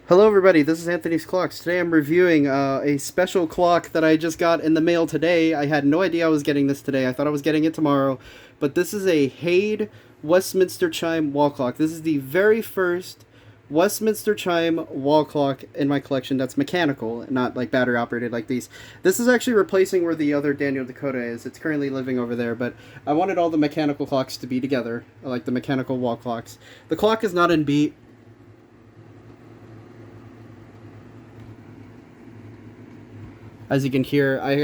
Hello everybody, this is Anthony's Clocks. Today I'm reviewing a special clock that I just got in the mail today. I had no idea I was getting this today. I thought I was getting it tomorrow. But this is a Haid Westminster chime wall clock. This is the very first Westminster chime wall clock in my collection that's mechanical, not like battery operated like these. This is actually replacing where the other Daniel Dakota is. It's currently living over there, but I wanted all the mechanical clocks to be together, like the mechanical wall clocks. The clock is not in beat. As you can hear, I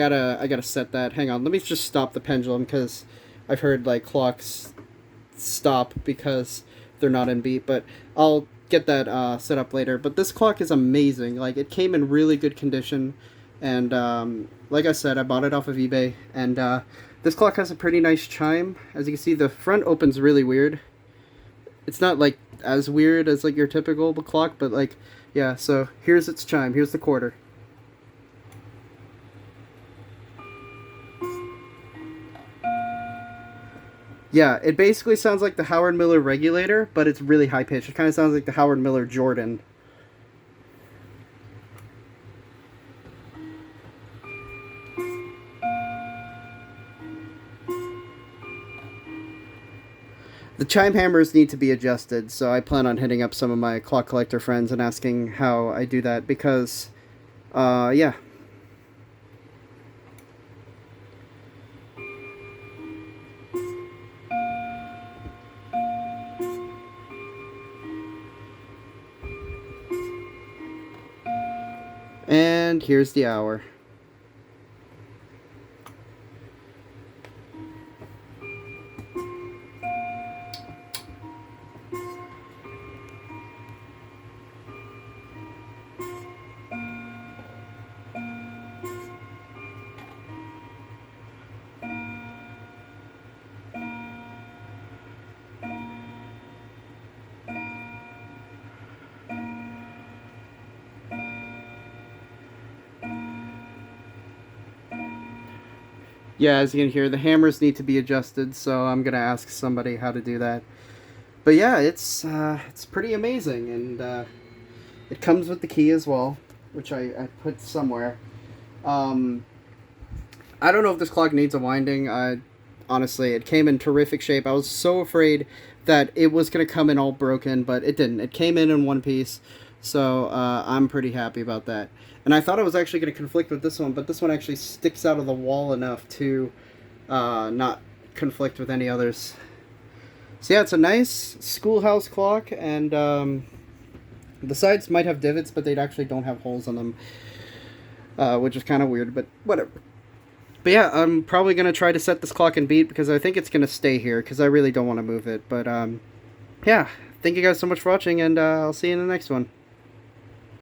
gotta set that. Hang on, let me just stop the pendulum because I've heard like clocks stop because they're not in beat. But I'll get that set up later. But this clock is amazing. Like it came in really good condition, and like I said, I bought it off of eBay. And this clock has a pretty nice chime. As you can see, the front opens really weird. It's not like as weird as like your typical clock, but like yeah. So here's its chime. Here's the quarter. Yeah, it basically sounds like the Howard Miller regulator, but it's really high pitched. It kind of sounds like the Howard Miller Jordan. The chime hammers need to be adjusted, so I plan on hitting up some of my clock collector friends and asking how I do that because, yeah. And here's the hour. Yeah, as you can hear, the hammers need to be adjusted, so I'm gonna ask somebody how to do that. But yeah, it's pretty amazing, and it comes with the key as well, which I put somewhere. Um, I don't know if this clock needs a winding. Honestly, it came in terrific shape. I was so afraid that it was gonna come in all broken, but it didn't. It came in one piece, so I'm pretty happy about that. And I thought I was actually gonna conflict with this one, but this one actually sticks out of the wall enough to not conflict with any others. So yeah, it's a nice schoolhouse clock, and the sides might have divots, but they actually don't have holes in them, which is kind of weird, but whatever. But yeah, I'm probably going to try to set this clock in beat because I think it's going to stay here because I really don't want to move it. But yeah, thank you guys so much for watching, and I'll see you in the next one.